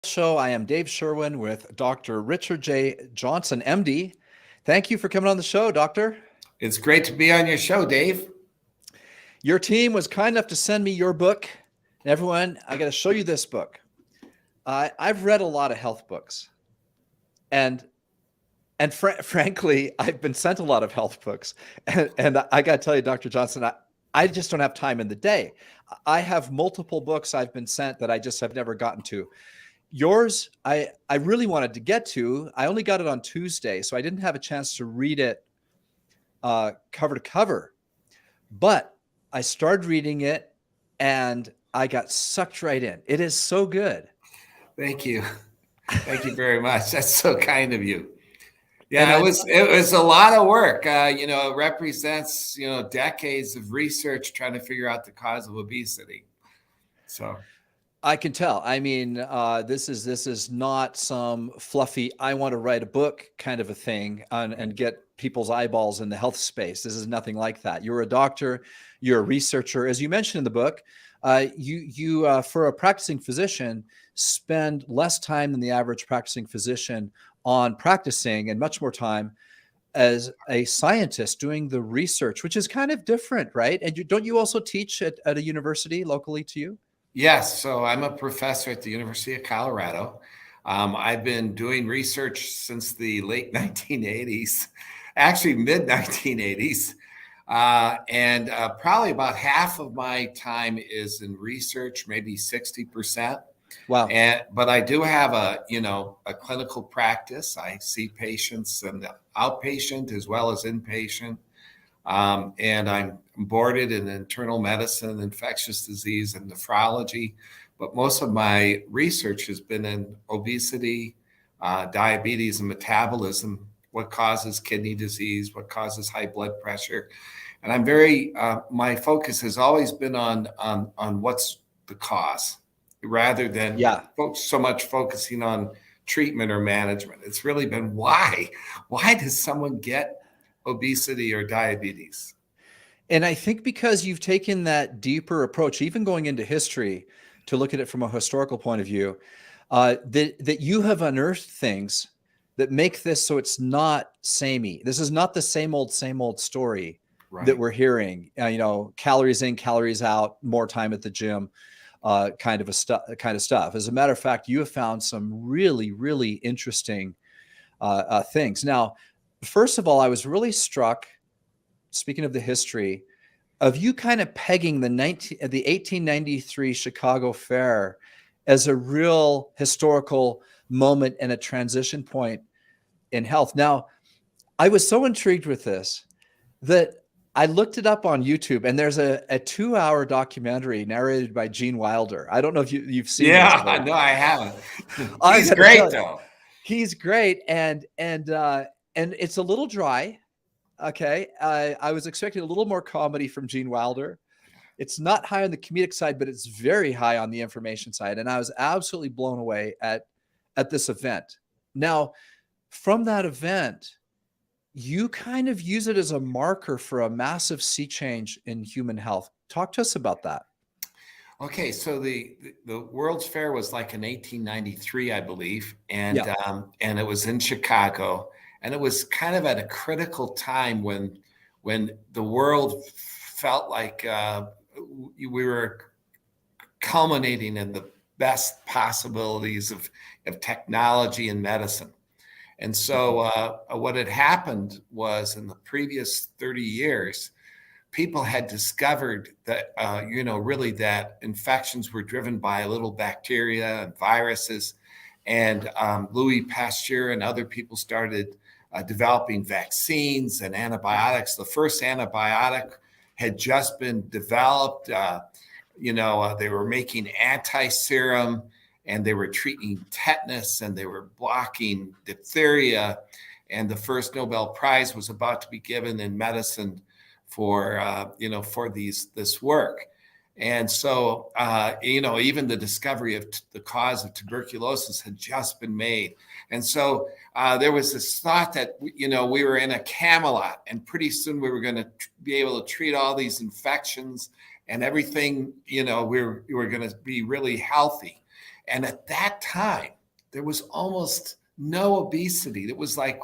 Show. I am Dave Sherwin with Dr. Richard J. Johnson, MD. Thank you for coming on the show, Doctor. It's great to be on your show, Dave. Your team was kind enough to send me your book. Everyone, I got to show you this book. I've read a lot of health books, and frankly, I've been sent a lot of health books. And I got to tell you, Dr. Johnson, I just don't have time in the day. I have multiple books I've been sent that I just have never gotten to. Yours, I really wanted to get to. I only got it on Tuesday, so I didn't have a chance to read it cover to cover. But I started reading it, and I got sucked right in. It is so good. Thank you. Thank you very much. That's so kind of you. Yeah, it was a lot of work. It represents, decades of research trying to figure out the cause of obesity. So I can tell. I mean, this is not some fluffy, I want to write a book kind of a thing and get people's eyeballs in the health space. This is nothing like that. You're a doctor, you're a researcher. As you mentioned in the book, you for a practicing physician, spend less time than the average practicing physician on practicing and much more time as a scientist doing the research, which is kind of different, right? And don't you also teach at a university locally to you? yes, so I'm a professor at the University of Colorado. I've been doing research since the late 1980s, actually mid 1980s. And probably about half of my time is in research, maybe 60%. Wow. But I do have a clinical practice. I see patients and outpatient as well as inpatient. And I'm boarded in internal medicine, infectious disease, and nephrology. But most of my research has been in obesity, diabetes, and metabolism. What causes kidney disease? What causes high blood pressure? And I'm my focus has always been on what's the cause, rather than so much focusing on treatment or management. It's really been why does someone get obesity or diabetes? And I think because you've taken that deeper approach, even going into history, to look at it from a historical point of view, that you have unearthed things that make this so it's not samey. This is not the same old story that we're hearing. Calories in, calories out, more time at the gym. Kind of stuff. As a matter of fact, you have found some really, really interesting things. Now, first of all, I was really struck, speaking of the history, of you kind of pegging the 1893 Chicago Fair as a real historical moment and a transition point in health. Now, I was so intrigued with this that I looked it up on YouTube, and there's a 2-hour documentary narrated by Gene Wilder. I don't know if you've seen this. Yeah, no, I haven't. He's great, though. He's great, and it's a little dry. Okay, I was expecting a little more comedy from Gene Wilder. It's not high on the comedic side, but it's very high on the information side, and I was absolutely blown away at this event. Now, from that event, you kind of use it as a marker for a massive sea change in human health. Talk to us about that. Okay, so the World's Fair was like in 1893, I believe, and it was in Chicago, and it was kind of at a critical time when the world felt like we were culminating in the best possibilities of technology and medicine. And so what had happened was, in the previous 30 years, people had discovered that, really that infections were driven by little bacteria and viruses. And Louis Pasteur and other people started developing vaccines and antibiotics. The first antibiotic had just been developed. They were making anti-serum, and they were treating tetanus, and they were blocking diphtheria. And the first Nobel Prize was about to be given in medicine for this work. And so, even the discovery of the cause of tuberculosis had just been made. And so there was this thought that, we were in a Camelot, and pretty soon we were going to be able to treat all these infections and everything, we were going to be really healthy. And at that time, there was almost no obesity. It was like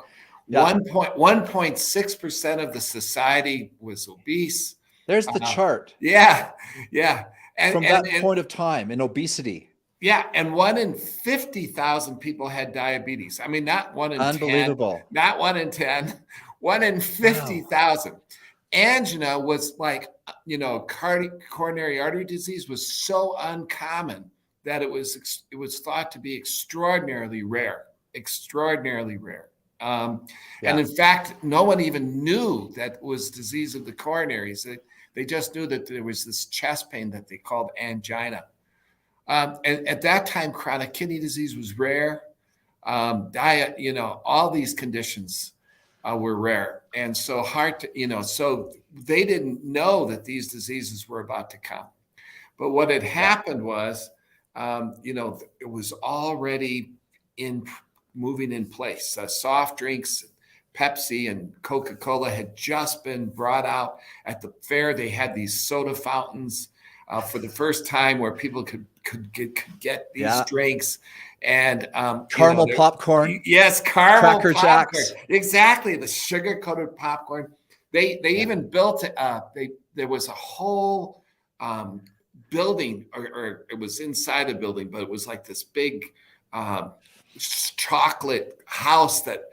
Yeah. 1.6% of the society was obese. There's the chart Yeah, yeah. from that point of time in obesity. Yeah, and 1 in 50,000 people had diabetes. I mean, not 1 in 10, Unbelievable. not 1 in 10, 1 in 50,000. Wow. Angina was like, coronary artery disease was so uncommon that it was thought to be extraordinarily rare. And in fact, no one even knew that it was disease of the coronaries. They just knew that there was this chest pain that they called angina. And at that time, chronic kidney disease was rare. Diet, all these conditions were rare. And so so they didn't know that these diseases were about to come. But what had happened was, it was already moving in place. Soft drinks, Pepsi and Coca-Cola had just been brought out at the fair. They had these soda fountains for the first time where people could get these drinks. And caramel popcorn. Yes, caramel Cracker popcorn. Jacks. Exactly, the sugar-coated popcorn. They even built there was a whole building, or it was inside a building, but it was like this big chocolate house that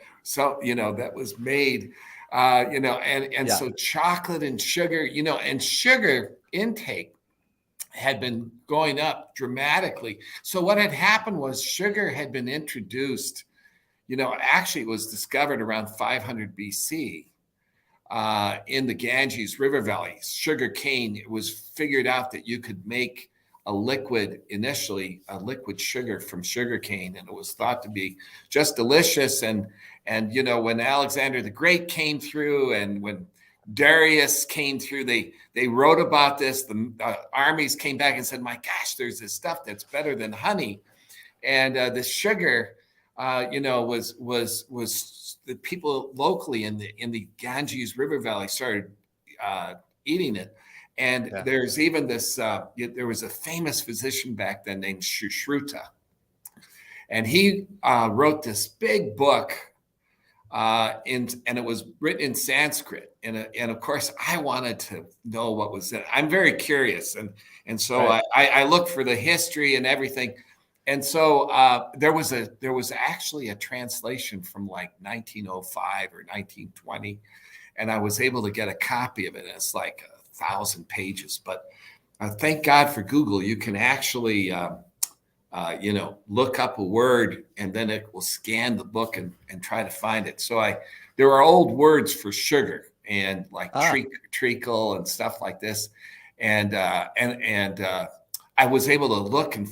was made, so chocolate and sugar, and sugar intake had been going up dramatically. So what had happened was sugar had been introduced, actually it was discovered around 500 BC in the Ganges River Valley. Sugar cane, it was figured out that you could make initially a liquid sugar from sugar cane, and it was thought to be just delicious. And when Alexander the Great came through, and when Darius came through, they wrote about this. The armies came back and said, my gosh, there's this stuff that's better than honey. And the sugar, was the people locally in the Ganges River Valley started eating it. And there's even this, there was a famous physician back then named Shruta. And he wrote this big book, and it was written in Sanskrit. And of course, I wanted to know what was in it. I'm very curious. And so I looked for the history and everything. And so there was actually a translation from like 1905 or 1920. And I was able to get a copy of it. And it's like 1,000 pages. But thank God for Google. You can actually look up a word, and then it will scan the book and try to find it. So there are old words for sugar and like treacle and stuff like this. And I was able to look, and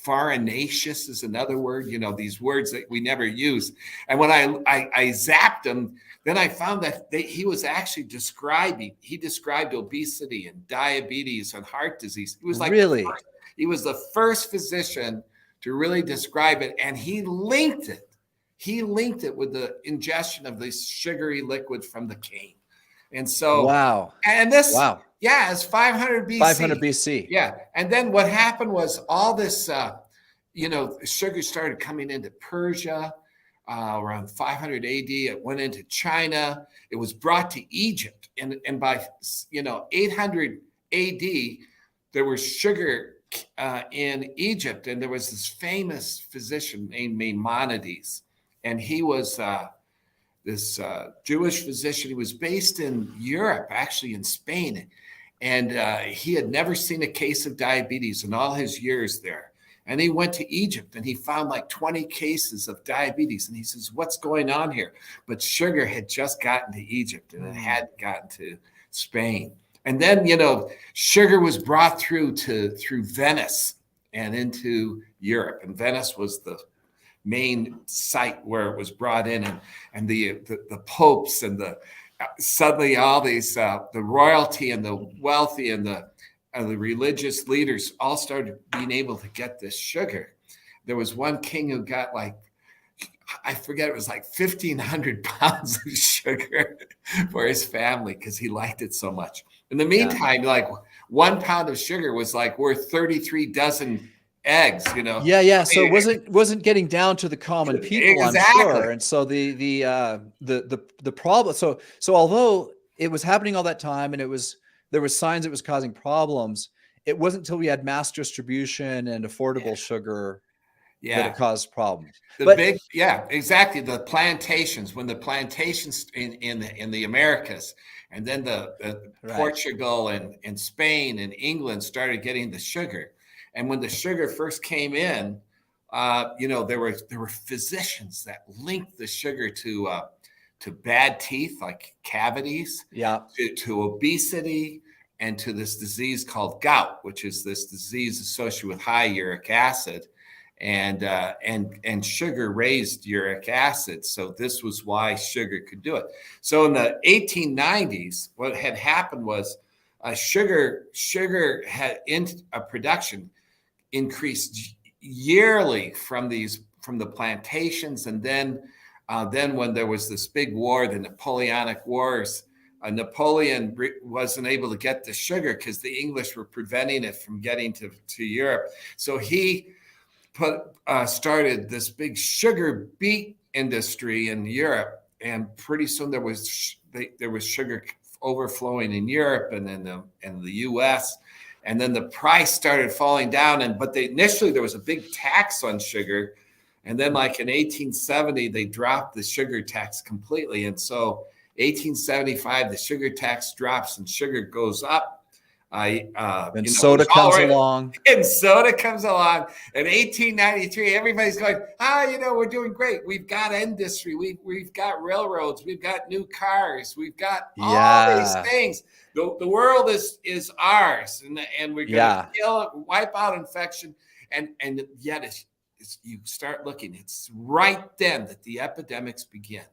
farinaceous is another word, these words that we never use. And when I zapped them, then I found that he was actually he described obesity and diabetes and heart disease. He was like, really? He was the first physician to really describe it, and he linked it. He linked it with the ingestion of this sugary liquid from the cane. And so, it's 500 BC. 500 BC. Yeah. And then what happened was all this, sugar started coming into Persia around 500 AD. It went into China. It was brought to Egypt. And by, 800 AD, there was sugar in Egypt, and there was this famous physician named Maimonides, and he was this Jewish physician. He was based in Europe, actually in Spain, and he had never seen a case of diabetes in all his years there. And he went to Egypt, and he found like 20 cases of diabetes, and he says, "What's going on here?" But sugar had just gotten to Egypt, and it hadn't gotten to Spain. And then, sugar was brought through Venice and into Europe. And Venice was the main site where it was brought in. And the popes and suddenly all these, the royalty and the wealthy and the religious leaders all started being able to get this sugar. There was one king who got I forget, it was like 1,500 pounds of sugar for his family because he liked it so much. In the meantime, 1 pound of sugar was like worth 33 dozen eggs, Yeah. I So mean, it wasn't getting down to the common people, I'm exactly. sure. And so the problem. So although it was happening all that time, and there was signs it was causing problems, it wasn't until we had mass distribution and affordable sugar that it Yeah. caused problems. But Yeah, exactly. The plantations, when the plantations in the Americas, and then the right. Portugal and Spain and England started getting the sugar, and when the sugar first came in, there were physicians that linked the sugar to bad teeth, like cavities, Yeah. to obesity, and to this disease called gout, which is this disease associated with high uric acid, and sugar raised uric acid. So this was why sugar could do it. So in the 1890s, what had happened was sugar had in production increased yearly from the plantations, and then when there was this big war, the Napoleonic Wars. Napoleon wasn't able to get the sugar because the English were preventing it from getting to Europe. So he started this big sugar beet industry in Europe, and pretty soon there was sugar overflowing in Europe and in the U.S. And then the price started falling down. But initially there was a big tax on sugar, and then like in 1870 they dropped the sugar tax completely, and so 1875 the sugar tax drops and sugar goes up. And soda comes along. And soda comes along in 1893. Everybody's going, we're doing great. We've got industry. We've got railroads. We've got new cars. We've got all these things. The world is ours, and we're going to kill it, wipe out infection. And yet you start looking, it's right then that the epidemics begin.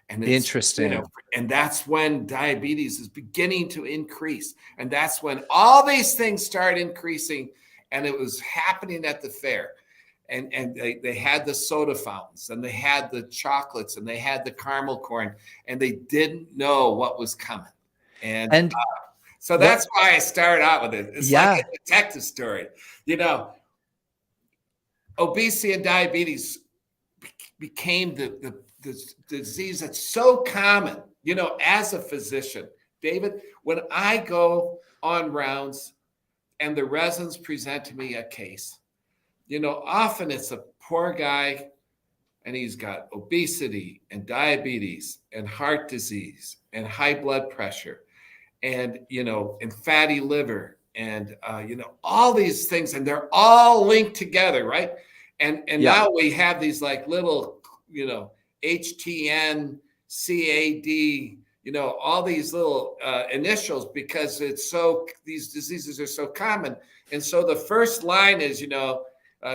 And it's interesting. And that's when diabetes is beginning to increase. And that's when all these things start increasing. And it was happening at the fair. And they had the soda fountains, and they had the chocolates, and they had the caramel corn, and they didn't know what was coming. And so that's why I started out with it. It's like a detective story. Obesity and diabetes became the disease that's so common, as a physician, David, when I go on rounds and the residents present to me a case, often it's a poor guy and he's got obesity and diabetes and heart disease and high blood pressure and, and fatty liver and, all these things, and they're all linked together, right? And now we have these like little, HTN, CAD, all these little initials, because these diseases are so common. And so the first line is,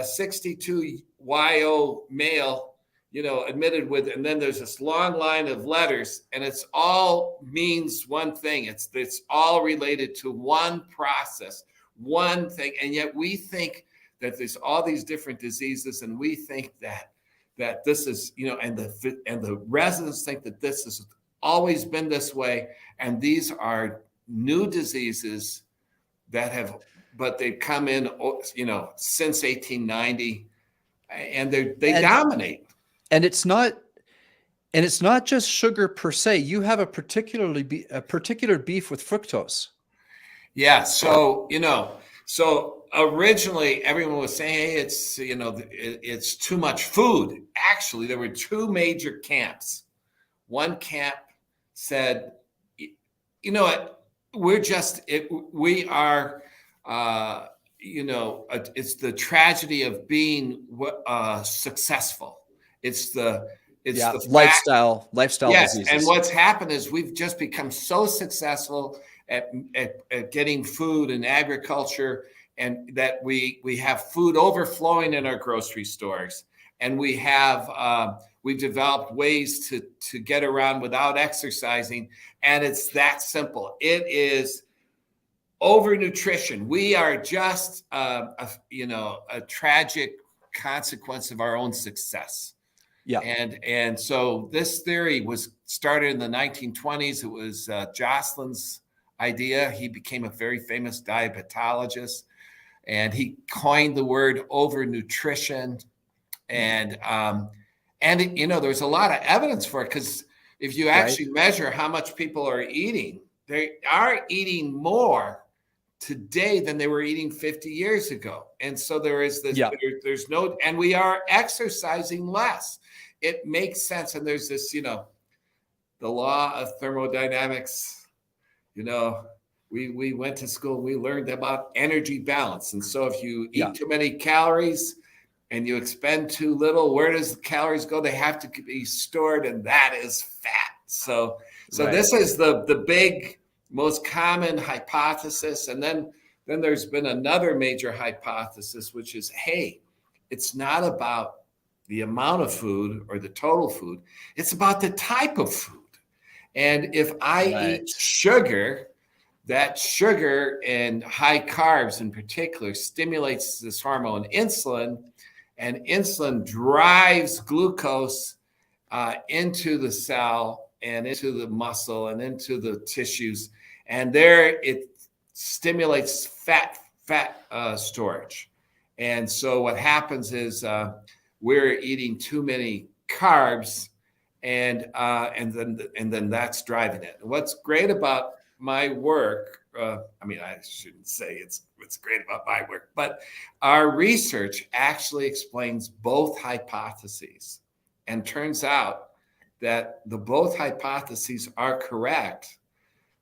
62 YO male, admitted with, and then there's this long line of letters, and it's all means one thing. It's all related to one process, one thing. And yet we think that there's all these different diseases, and we think that this is, and the residents think that this has always been this way, and these are new diseases but they've come in, since 1890, and they dominate. And it's not just sugar per se. You have a particular beef with fructose. Yeah. So, so originally everyone was saying, hey, it's too much food. Actually, there were two major camps. One camp said, you know what, it's the tragedy of being successful. It's the lifestyle yes, diseases. and what's happened is we've just become so successful at getting food and agriculture, and that we have food overflowing in our grocery stores, and we've developed ways to get around without exercising, and it's that simple. It is overnutrition. We are just a tragic consequence of our own success. Yeah. And so this theory was started in the 1920s. It was Jocelyn's idea. He became a very famous diabetologist. and he coined the word overnutrition. And there's a lot of evidence for it, because if you actually measure how much people are eating, they are eating more today than they were eating 50 years ago. And so there is this, there's no, and we are exercising less. It makes sense. And there's this, the law of thermodynamics, we went to school, we learned about energy balance. And so if you eat too many calories and you expend too little, where does the calories go? They have to be stored, and that is fat. So this is the big, most common hypothesis. And then there's been another major hypothesis, which is, hey, it's not about the amount of food or the total food. It's about the type of food. And if I eat sugar, that sugar and high carbs in particular stimulates this hormone insulin, and insulin drives glucose into the cell and into the muscle and into the tissues. And there it stimulates fat storage. And so what happens is we're eating too many carbs, and then that's driving it. And what's great about my work, I shouldn't say it's great about my work, but our research actually explains both hypotheses, and turns out that the both hypotheses are correct,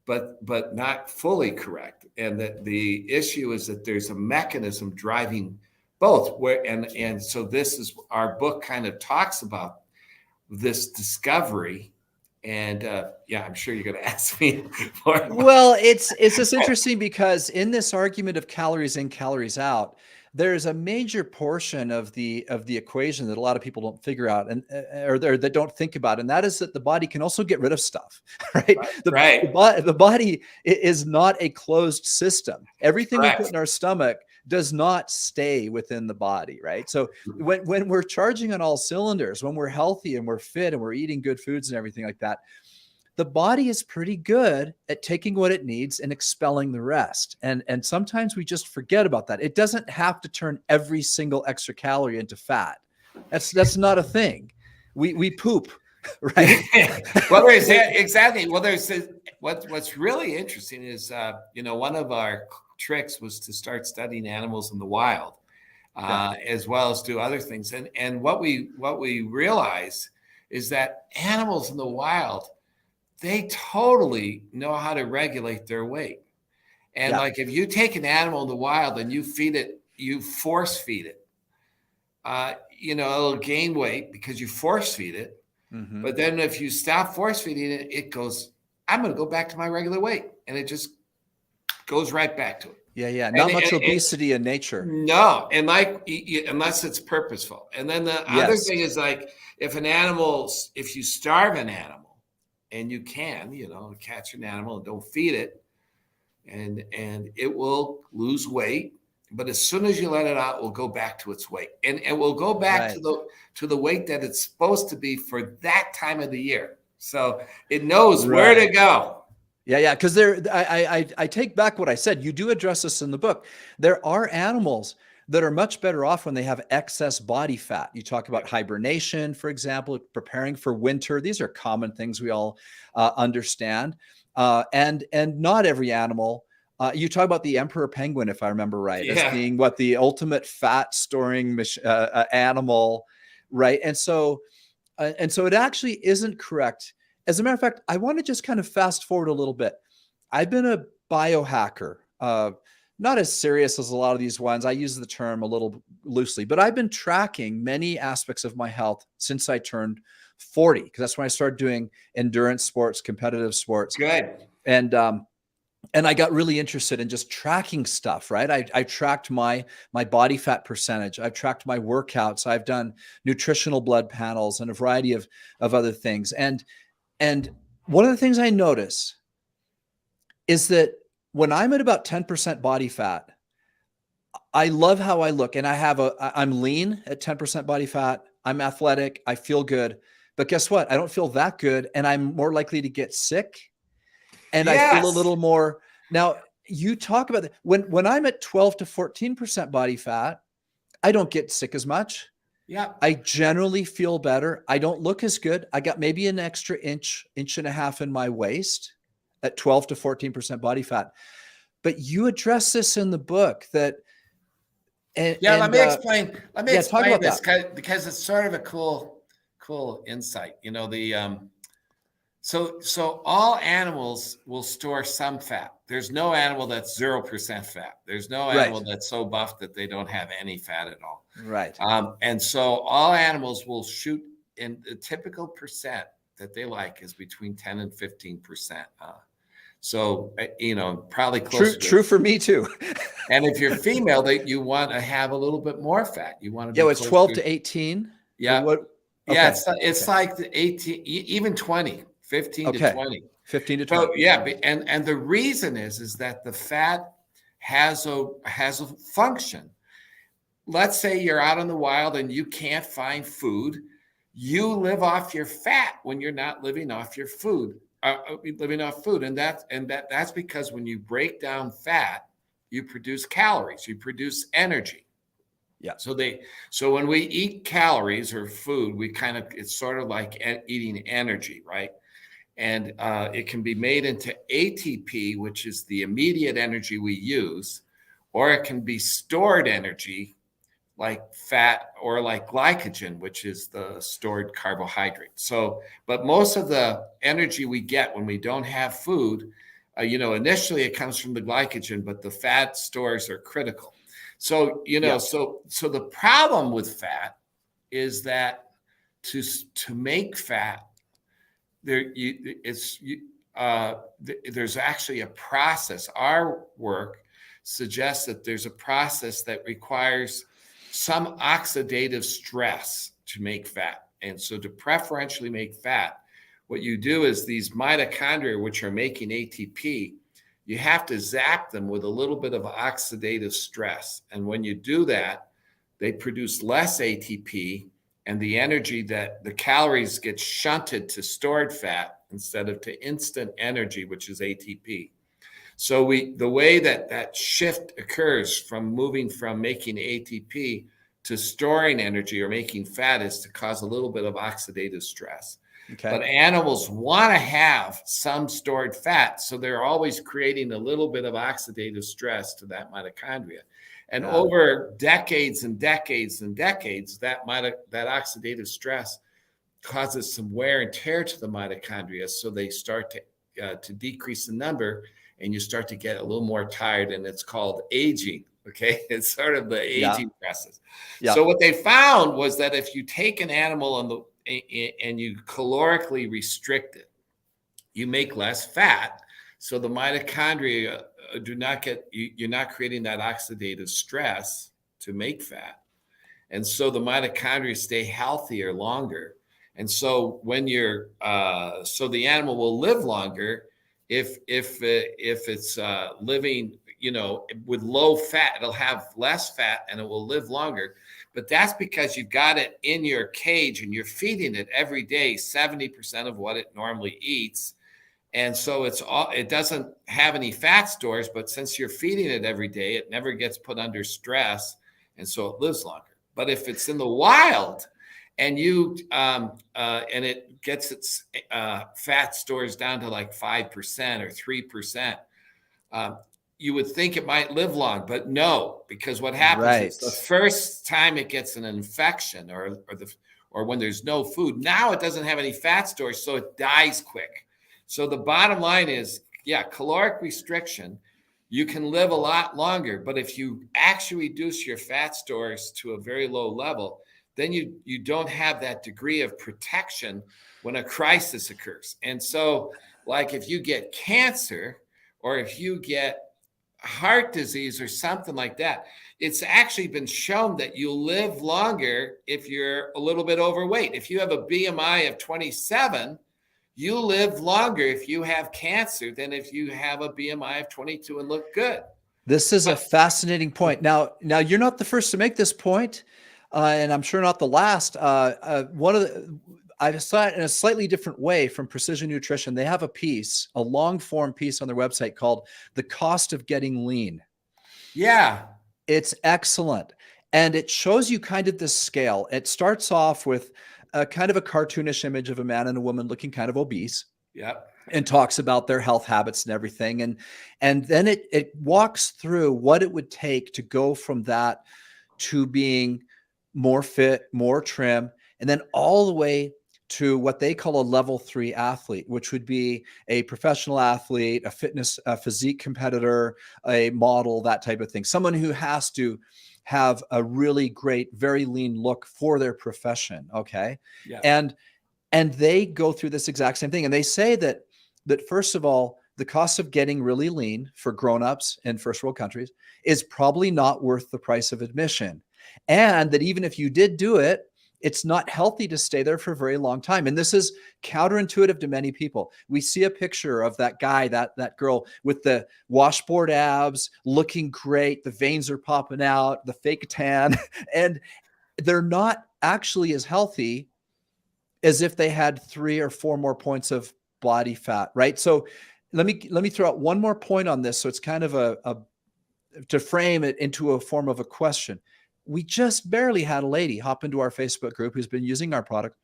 but not fully correct. And that the issue is that there's a mechanism driving both. And so this is, our book kind of talks about this discovery. And I'm sure you're going to ask me more. Well, it's just interesting, because in this argument of calories in, calories out, there's a major portion of the equation that a lot of people don't figure out, and or that don't think about, and that is that the body can also get rid of stuff, right? The body is not a closed system. Everything we put in our stomach does not stay within the body, right? So when we're charging on all cylinders, when we're healthy and we're fit and we're eating good foods and everything like that, the body is pretty good at taking what it needs and expelling the rest. And sometimes we just forget about that. It doesn't have to turn every single extra calorie into fat. That's not a thing. We poop, right? Well, exactly. Well, what's really interesting is, one of our tricks was to start studying animals in the wild, as well as do other things. And what we realize is that animals in the wild, they totally know how to regulate their weight. And like, if you take an animal in the wild and you feed it, you force feed it, it'll gain weight because you force feed it. Mm-hmm. But then if you stop force feeding it, it goes, I'm going to go back to my regular weight. And it just goes right back to it. Yeah. Not much obesity in nature. No. And unless it's purposeful. And then the other thing is, like, if you starve an animal, and you can, catch an animal and don't feed it, and it will lose weight. But as soon as you let it out, it will go back to its weight, and it will go back to the weight that it's supposed to be for that time of the year. So it knows where to go. Yeah. Because I take back what I said. You do address this in the book. There are animals that are much better off when they have excess body fat. You talk about hibernation, for example, preparing for winter. These are common things we all understand. And not every animal. You talk about the emperor penguin, if I remember right, as being the ultimate fat storing animal, right? And so it actually isn't correct. As a matter of fact, I want to just kind of fast forward a little bit. I've been a biohacker. Not as serious as a lot of these ones. I use the term a little loosely, but I've been tracking many aspects of my health since I turned 40, because that's when I started doing endurance sports, competitive sports. Good. And I got really interested in just tracking stuff, right? I tracked my body fat percentage. I've tracked my workouts. I've done nutritional blood panels and a variety of other things. And one of the things I notice is that when I'm at about 10% body fat, I love how I look, and I'm lean at 10% body fat. I'm athletic. I feel good, but guess what? I don't feel that good, and I'm more likely to get sick. And I feel a little more. Now, you talk about that. When I'm at 12 to 14% body fat, I don't get sick as much. Yeah. I generally feel better. I don't look as good. I got maybe an extra inch and a half in my waist at 12 to 14% body fat. But you address this in the book that, Let me explain. Let me yeah, talk explain about this that. because it's sort of a cool insight. You know, so all animals will store some fat. There's no animal that's 0% fat. There's no animal Right. that's so buff that they don't have any fat at all. Right. And so all animals will shoot in the typical percent that they like is between 10 and 15%. So, probably closer True for me too. and if you're female, that you want to have a little bit more fat. You want to Yeah, be it's closer. 12 to 18. Yeah. What? Yeah, Okay. it's like the 18, even 20, 15 to 20. 15 to 20. So yeah, and the reason is that the fat has a function. Let's say you're out in the wild and you can't find food. You live off your fat when you're not living off your food, and that's because when you break down fat, you produce calories, you produce energy. Yeah. So when we eat calories or food, it's sort of like eating energy, right? And it can be made into ATP, which is the immediate energy we use, or it can be stored energy like fat or like glycogen, which is the stored carbohydrate. So, but most of the energy we get when we don't have food, initially it comes from the glycogen, but the fat stores are critical. So, so the problem with fat is that to make fat, there's actually a process. Our work suggests that there's a process that requires some oxidative stress to make fat. And so to preferentially make fat, what you do is these mitochondria, which are making ATP, you have to zap them with a little bit of oxidative stress. And when you do that, they produce less ATP, and the energy that the calories get shunted to stored fat instead of to instant energy, which is ATP. So the way that shift occurs from moving from making ATP to storing energy or making fat is to cause a little bit of oxidative stress. Okay. But animals want to have some stored fat, so they're always creating a little bit of oxidative stress to that mitochondria. And over decades and decades and decades, that oxidative stress causes some wear and tear to the mitochondria, so they start to decrease the number, and you start to get a little more tired, and it's called aging. Okay, it's sort of the aging process. Yeah. So what they found was that if you take an animal and you calorically restrict it, you make less fat. So the mitochondria you're not creating that oxidative stress to make fat. And so the mitochondria stay healthier longer. And so when so the animal will live longer if it's living, with low fat. It'll have less fat and it will live longer. But that's because you've got it in your cage and you're feeding it every day 70% of what it normally eats. And so it doesn't have any fat stores, but since you're feeding it every day, it never gets put under stress, and so it lives longer. But if it's in the wild and and it gets its fat stores down to like 5% or 3%, you would think it might live long, but no, because what happens is the first time it gets an infection or when there's no food, now it doesn't have any fat stores, so it dies quick. So the bottom line is, caloric restriction, you can live a lot longer, but if you actually reduce your fat stores to a very low level, then you don't have that degree of protection when a crisis occurs. And so, like if you get cancer or if you get heart disease or something like that, it's actually been shown that you'll live longer if you're a little bit overweight. If you have a BMI of 27, you live longer if you have cancer than if you have a BMI of 22 and look good. This is a fascinating point. Now you're not the first to make this point, and I'm sure not the last. I saw it in a slightly different way from Precision Nutrition. They have a long form piece on their website called The Cost of Getting Lean. Yeah. It's excellent. And it shows you kind of this scale. It starts off with a kind of a cartoonish image of a man and a woman looking kind of obese. Yep. And talks about their health habits and everything. And then it walks through what it would take to go from that to being more fit, more trim, and then all the way to what they call a level 3 athlete, which would be a professional athlete, a physique competitor, a model, that type of thing. Someone who has to have a really great, very lean look for their profession. Okay. Yeah. And they go through this exact same thing. And they say that first of all, the cost of getting really lean for grownups in first world countries is probably not worth the price of admission. And that even if you did do it, it's not healthy to stay there for a very long time. And this is counterintuitive to many people. We see a picture of that guy, that girl with the washboard abs, looking great. The veins are popping out, the fake tan, and they're not actually as healthy as if they had 3 or 4 more points of body fat, right? So let me throw out one more point on this. So it's kind of to frame it into a form of a question. We just barely had a lady hop into our Facebook group who's been using our product,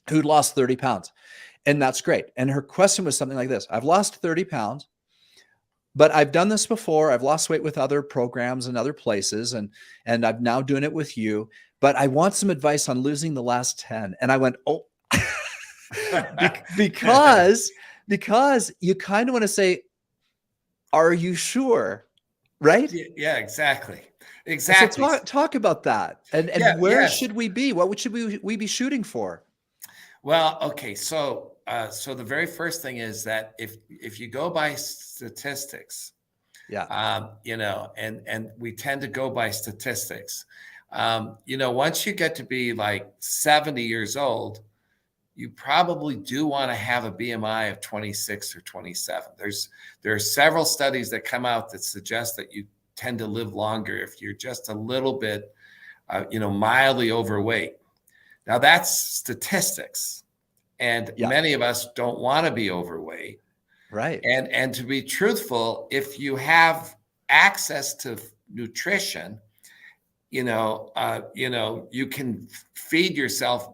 who'd lost 30 pounds. And that's great. And her question was something like this: I've lost 30 pounds, but I've done this before. I've lost weight with other programs and other places, and I'm now doing it with you, but I want some advice on losing the last 10. And I went, oh, because you kind of want to say, are you sure? Right? Yeah, exactly. Exactly. So talk about that. And where should we be? What should we be shooting for? Well, okay. So the very first thing is that if you go by statistics, and we tend to go by statistics, once you get to be like 70 years old, you probably do want to have a BMI of 26 or 27. There are several studies that come out that suggest that you tend to live longer if you're just a little bit, mildly overweight. Now that's statistics, and many of us don't want to be overweight. Right. And to be truthful, if you have access to nutrition, you can feed yourself.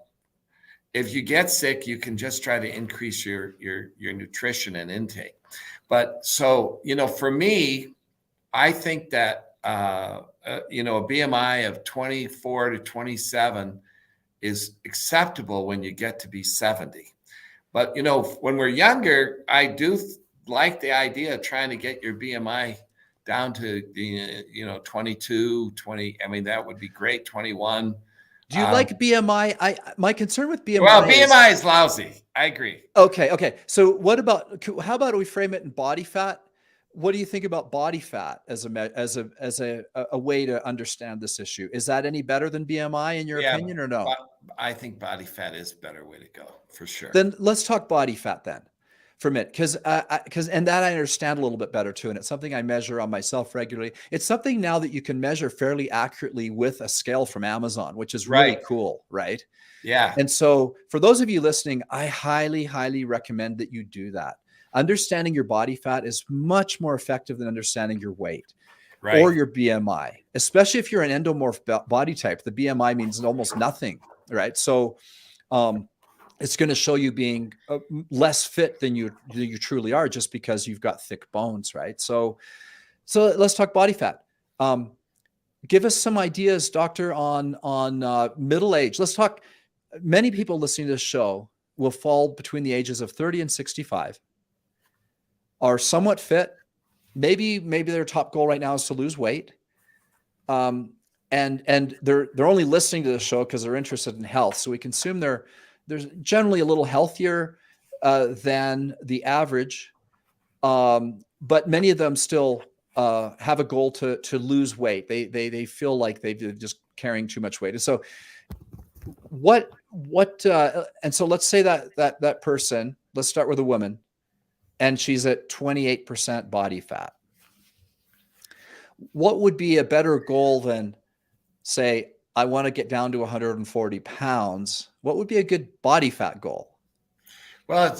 If you get sick, you can just try to increase your nutrition and intake. But so, for me, I think that, a BMI of 24 to 27 is acceptable when you get to be 70. But, when we're younger, I do like the idea of trying to get your BMI down to, 22, 20. I mean, that would be great. 21. Do you like BMI? My concern with BMI. Well, BMI is lousy. I agree. Okay. So how about we frame it in body fat? What do you think about body fat as a way to understand this issue? Is that any better than BMI in your opinion, or no? I think body fat is a better way to go, for sure. Then let's talk body fat then for a minute, because that I understand a little bit better too, and it's something I measure on myself regularly. It's something now that you can measure fairly accurately with a scale from Amazon, which is really cool, right? Yeah. And so for those of you listening, I highly, highly recommend that you do that. Understanding your body fat is much more effective than understanding your weight or your BMI, especially if you're an endomorph body type. The BMI means almost nothing, right? So it's going to show you being less fit than you truly are, just because you've got thick bones, right? So let's talk body fat. Give us some ideas, doctor, on middle age. Let's talk. Many people listening to this show will fall between the ages of 30 and 65. Are somewhat fit. Maybe their top goal right now is to lose weight. And they're only listening to the show because they're interested in health. So we can assume they're generally a little healthier than the average. But many of them still have a goal to lose weight. They feel like they're just carrying too much weight. And so and so let's say that person, let's start with a woman, and she's at 28% body fat. What would be a better goal than, say, I want to get down to 140 pounds What would be a good body fat goal? Well,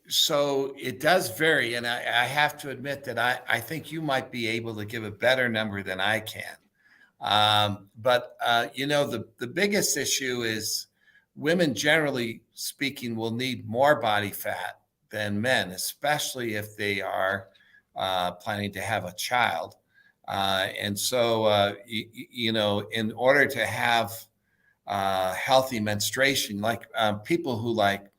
so it does vary, and I have to admit that I think you might be able to give a better number than I can. But the biggest issue is women, generally speaking, will need more body fat than men, especially if they are planning to have a child. And so, in order to have healthy menstruation, like people who like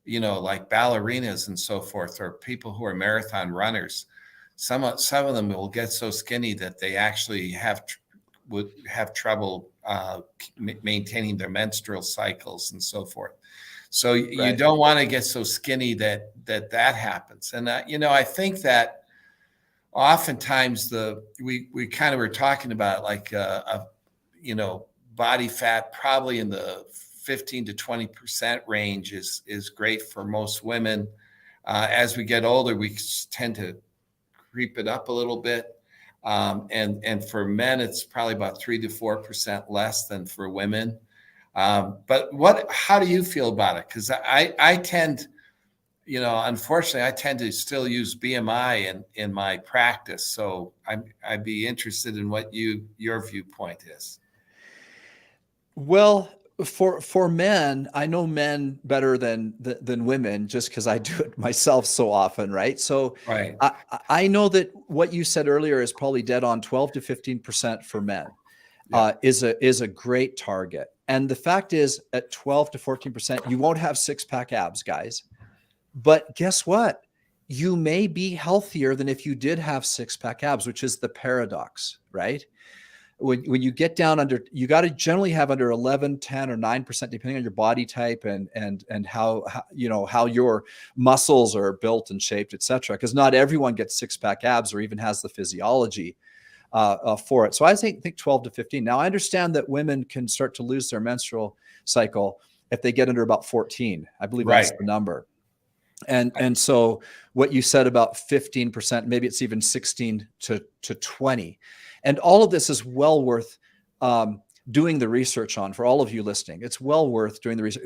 ballerinas and so forth, or people who are marathon runners, some of them will get so skinny that they actually would have trouble maintaining their menstrual cycles and so forth. So you Right. don't want to get so skinny that happens. And I think that oftentimes we kind of were talking about like body fat probably in the 15 to 20% range is great for most women. As we get older, we tend to creep it up a little bit. And for men, it's probably about 3 to 4% less than for women. But how do you feel about it? Because I tend, unfortunately, I tend to still use BMI in my practice. So I'd be interested in what your viewpoint is. Well, for men, I know men better than women just because I do it myself so often, right? So Right. I know that what you said earlier is probably dead on. 12 to 15% for men Yeah. is a great target. And the fact is, at 12 to 14%, you won't have six-pack abs, guys. But guess what? You may be healthier than if you did have six-pack abs, which is the paradox, right? When you get down under, you got to generally have under 11, 10, or 9%, depending on your body type and how your muscles are built and shaped, et cetera. Because not everyone gets six-pack abs or even has the physiology for it. So I think 12 to 15. Now I understand that women can start to lose their menstrual cycle if they get under about 14. I believe that's Right. the number. And so what you said about 15%, maybe it's even 16 to 20. And all of this is well worth doing the research on for all of you listening. It's well worth doing the research.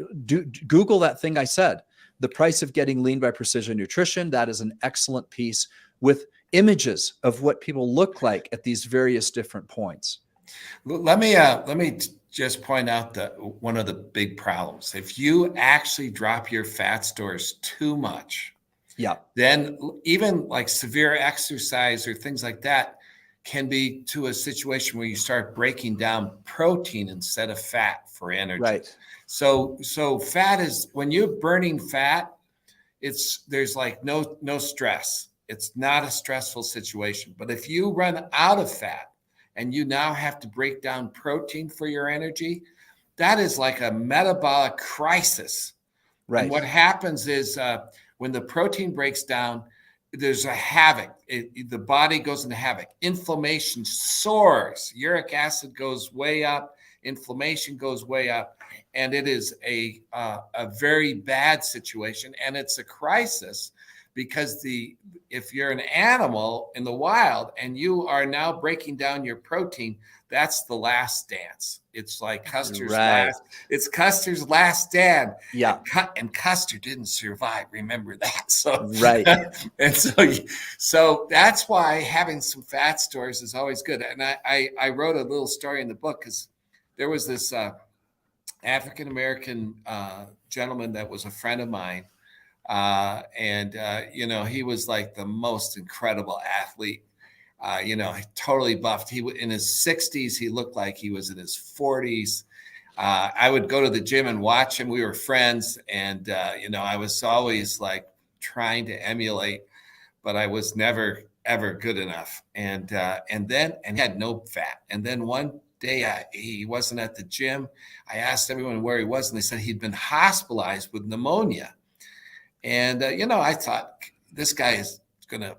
Google that thing I said, The Price of Getting Lean by Precision Nutrition. That is an excellent piece with images of what people look like at these various different points. Let me just point out that one of the big problems, if you actually drop your fat stores too much, Yeah, then even like severe exercise or things like that can be to a situation where you start breaking down protein instead of fat for energy. right. So fat is, when you're burning fat, there's like no stress. It's not a stressful situation. But if you run out of fat and you now have to break down protein for your energy, that is like a metabolic crisis. Right. And what happens is when the protein breaks down, there's a havoc. The body goes into havoc. Inflammation soars. Uric acid goes way up. Inflammation goes way up. And it is a very bad situation. And it's a crisis because if you're an animal in the wild and you are now breaking down your protein, that's the last dance. It's like Custer's it's Custer's last stand. Yeah. And Custer didn't survive. Remember that. So Right. And so that's why having some fat stores is always good. And I wrote a little story in the book because there was this African-American gentleman that was a friend of mine. He was like the most incredible athlete, totally buffed. In his 60s, he looked like he was in his 40s. I would go to the gym and watch him. We were friends. And, I was always like trying to emulate, but I was never, ever good enough. And he had no fat. And then one day he wasn't at the gym. I asked everyone where he was, and they said he'd been hospitalized with pneumonia. And, I thought this guy is going to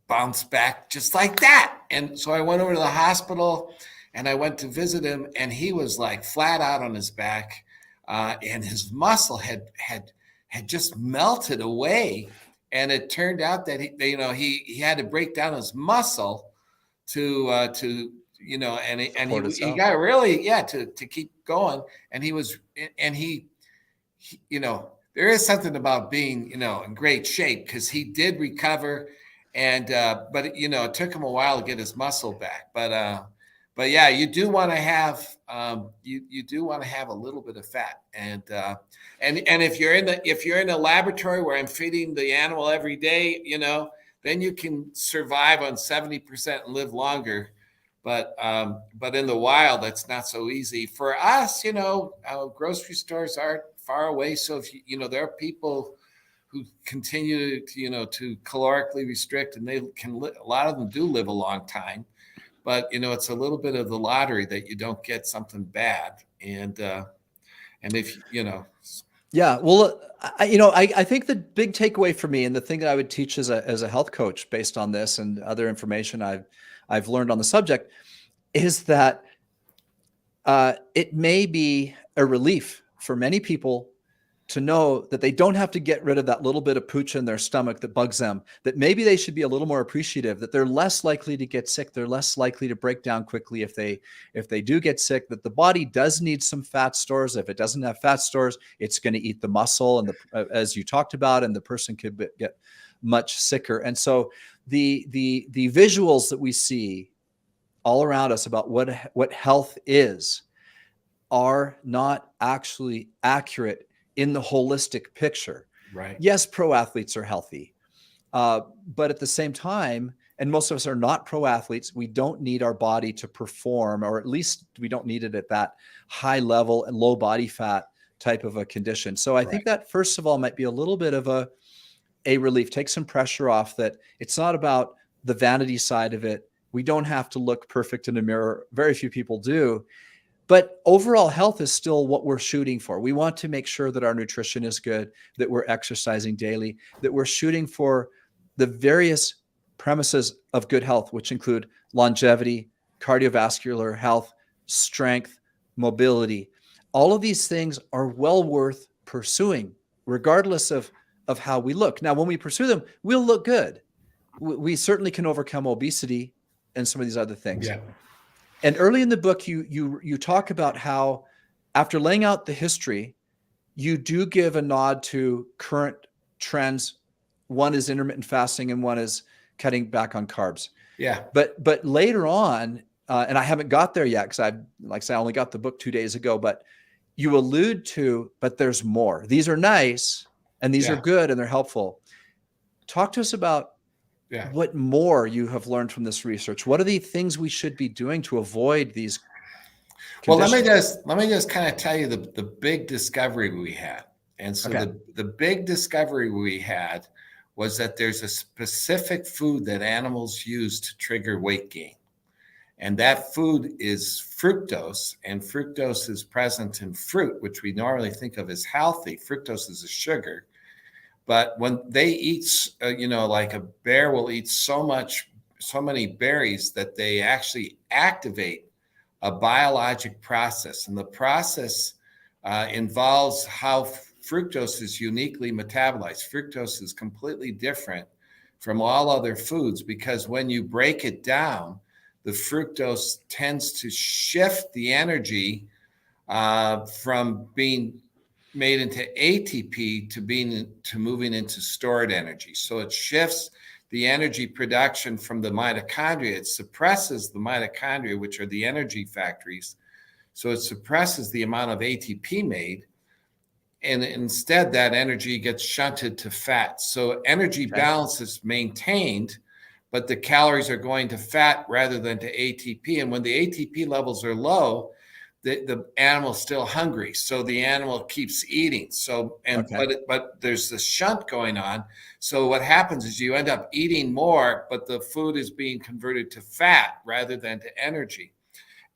bounce back just like that. And so I went over to the hospital and I went to visit him, and he was like flat out on his back. And his muscle had just melted away. And it turned out that he had to break down his muscle to you know, and Support he itself. got really, to keep going. And he, you know, there is something about being, you know, in great shape, because he did recover, and but you know, it took him a while to get his muscle back. But yeah, you do want to have you do want to have a little bit of fat, and if you're in the laboratory where I'm feeding the animal every day, you know, then you can survive on 70% and live longer. But in the wild, that's not so easy for us. You know, grocery stores aren't far away, so if you know, there are people who continue to, you know, to calorically restrict, and they can a lot of them do live a long time. But you know, it's a little bit of the lottery that you don't get something bad, and if you know. Yeah, well, you know, I think the big takeaway for me, and the thing that I would teach as a health coach based on this and other information I've learned on the subject, is that it may be a relief for many people to know that they don't have to get rid of that little bit of pooch in their stomach that bugs them, that maybe they should be a little more appreciative, that they're less likely to get sick. They're less likely to break down quickly if they do get sick, that the body does need some fat stores. If it doesn't have fat stores, it's going to eat the muscle, and as you talked about, and the person could get much sicker. And so the visuals that we see all around us about what health is are not actually accurate in the holistic picture. Right. Yes, pro athletes are healthy, but at the same time, and most of us are not pro athletes, we don't need our body to perform, or at least we don't need it at that high level and low body fat type of a condition. So I think that first of all might be a little bit of a relief, take some pressure off, that it's not about the vanity side of it. We don't have to look perfect in a mirror. Very few people do. But overall health is still what we're shooting for. We want to make sure that our nutrition is good, that we're exercising daily, that we're shooting for the various premises of good health, which include longevity, cardiovascular health, strength, mobility. All of these things are well worth pursuing, regardless of how we look. Now, when we pursue them, we'll look good. We certainly can overcome obesity and some of these other things. Yeah. And early in the book, you talk about how, after laying out the history, you do give a nod to current trends. One is intermittent fasting, and one is cutting back on carbs. Yeah. But later on, and I haven't got there yet, because I only got the book 2 days ago. But you allude to, but there's more. These are nice, and these are good, and they're helpful. Talk to us about what more you have learned from this research. What are the things we should be doing to avoid these conditions? Well, let me just kind of tell you the big discovery we had. And so the big discovery we had was that there's a specific food that animals use to trigger weight gain. And that food is fructose, and fructose is present in fruit, which we normally think of as healthy. Fructose is a sugar. But when they eat, you know, like a bear will eat so many berries that they actually activate a biologic process. And the process involves how fructose is uniquely metabolized. Fructose is completely different from all other foods, because when you break it down, the fructose tends to shift the energy from being made into ATP to moving into stored energy. So it shifts the energy production from the mitochondria. It suppresses the mitochondria, which are the energy factories. So it suppresses the amount of ATP made, and instead that energy gets shunted to fat. So energy balance is maintained, but the calories are going to fat rather than to ATP. And when the ATP levels are low, the animal's still hungry, so the animal keeps eating. But there's this shunt going on. So what happens is you end up eating more, but the food is being converted to fat rather than to energy.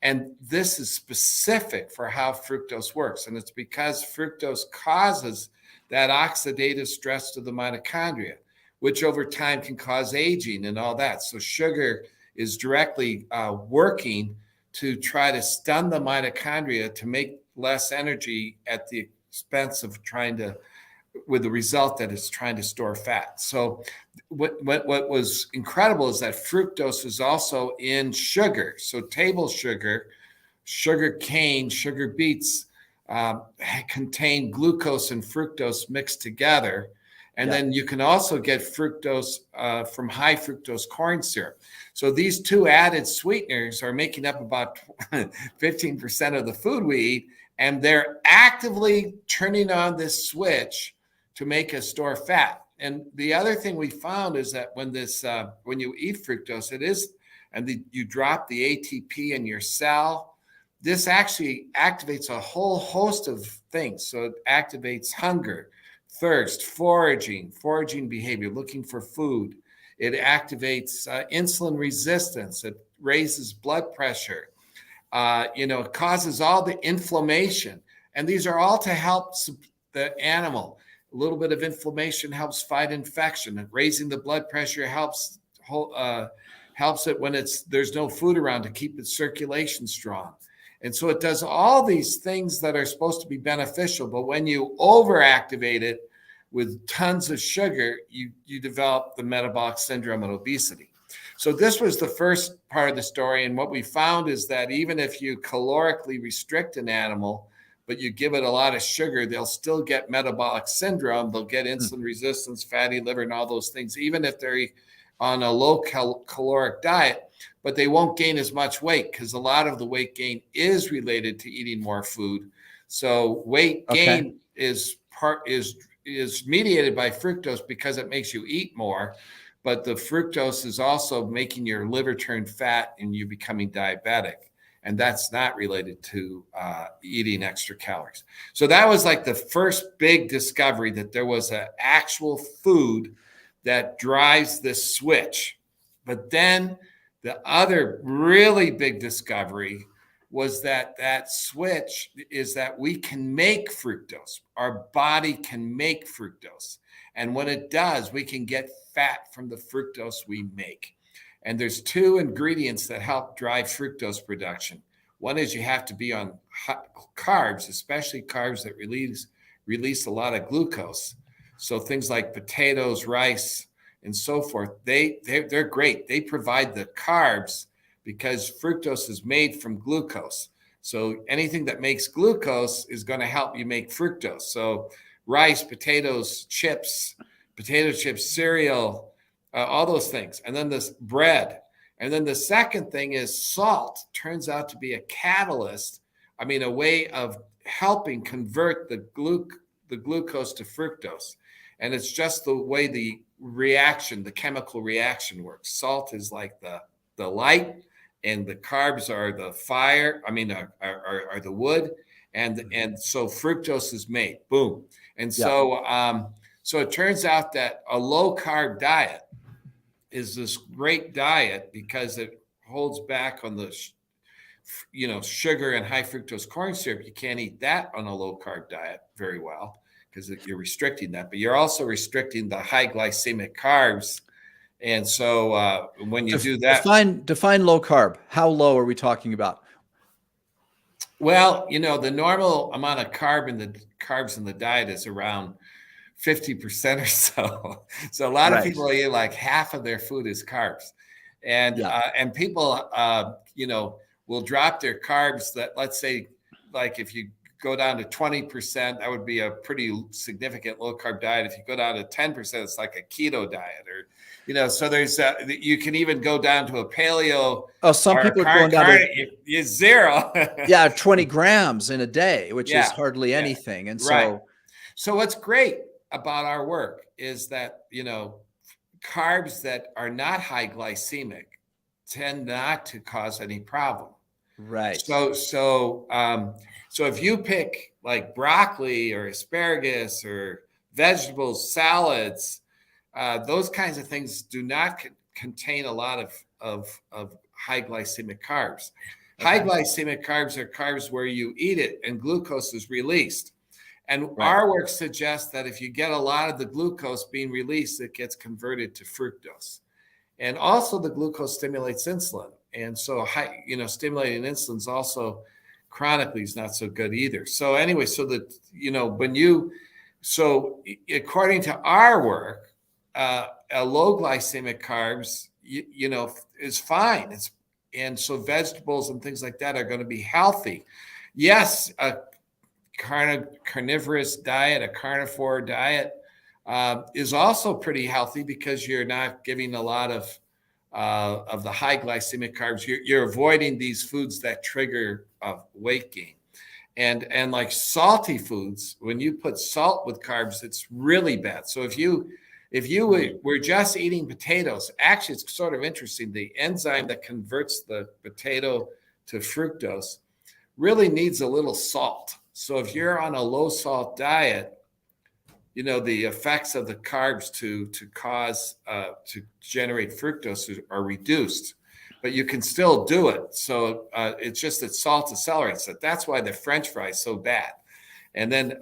And this is specific for how fructose works. And it's because fructose causes that oxidative stress to the mitochondria, which over time can cause aging and all that. So sugar is directly working to try to stun the mitochondria to make less energy at the expense of trying to with the result that it's trying to store fat. So what was incredible is that fructose is also in sugar. So table sugar, sugar cane, sugar beets contain glucose and fructose mixed together. And then you can also get fructose from high fructose corn syrup. So these two added sweeteners are making up about 15% of the food we eat. And they're actively turning on this switch to make us store fat. And the other thing we found is that when you eat fructose, you drop the ATP in your cell, this actually activates a whole host of things. So it activates hunger, thirst, foraging behavior, looking for food. It activates insulin resistance. It raises blood pressure. It causes all the inflammation. And these are all to help the animal. A little bit of inflammation helps fight infection. And raising the blood pressure helps it when there's no food around to keep its circulation strong. And so it does all these things that are supposed to be beneficial. But when you overactivate it with tons of sugar, you develop the metabolic syndrome and obesity. So this was the first part of the story. And what we found is that even if you calorically restrict an animal, but you give it a lot of sugar, they'll still get metabolic syndrome. They'll get insulin resistance, fatty liver, and all those things, even if they're on a low caloric diet, but they won't gain as much weight because a lot of the weight gain is related to eating more food. So weight gain is mediated by fructose because it makes you eat more, but the fructose is also making your liver turn fat and you becoming diabetic. And that's not related to eating extra calories. So that was like the first big discovery that there was an actual food that drives this switch. But then the other really big discovery was that switch is that we can make fructose. Our body can make fructose. And when it does, we can get fat from the fructose we make. And there's two ingredients that help drive fructose production. One is you have to be on carbs, especially carbs that release a lot of glucose. So things like potatoes, rice, and so forth, they're great. They provide the carbs because fructose is made from glucose. So anything that makes glucose is going to help you make fructose. So rice, potatoes, chips, cereal, all those things. And then this bread. And then the second thing is salt turns out to be a catalyst. A way of helping convert the glucose to fructose. And it's just the way the chemical reaction works. Salt is like the light, and the carbs are the fire. Are the wood, and so fructose is made. Boom. And so it turns out that a low carb diet is this great diet because it holds back on the sugar and high fructose corn syrup. You can't eat that on a low carb diet very well because you're restricting that, but you're also restricting the high glycemic carbs. And so when you do that, define low carb. How low are we talking about? Well, the normal amount of carbs in the diet is around 50% or so. So a lot of people eat like half of their food is carbs. And people, will drop their carbs that, let's say, like if you go down to 20%, that would be a pretty significant low carb diet. If you go down to 10%, it's like a keto diet so there's, you can even go down to a paleo. Oh, some people are going down to zero. 20 grams in a day, which is hardly anything. And so what's great about our work is that, carbs that are not high glycemic tend not to cause any problem. Right. So if you pick like broccoli or asparagus or vegetables, salads, those kinds of things do not contain a lot of high glycemic carbs. High glycemic carbs are carbs where you eat it and glucose is released. And our work suggests that if you get a lot of the glucose being released, it gets converted to fructose. And also the glucose stimulates insulin. And so stimulating insulin is also chronically is not so good either. So anyway, so that, when you so according to our work, a low glycemic carbs, is fine. And so vegetables and things like that are going to be healthy. Yes, a carnivorous diet, a carnivore diet is also pretty healthy because you're not giving a lot of the high glycemic carbs. You're avoiding these foods that trigger weight gain. And like salty foods, when you put salt with carbs, it's really bad. So if you were just eating potatoes, actually it's sort of interesting. The enzyme that converts the potato to fructose really needs a little salt. So if you're on a low salt diet, the effects of the carbs to generate fructose are reduced, but you can still do it. So it's just that salt accelerates it. That's why the French fry is so bad. And then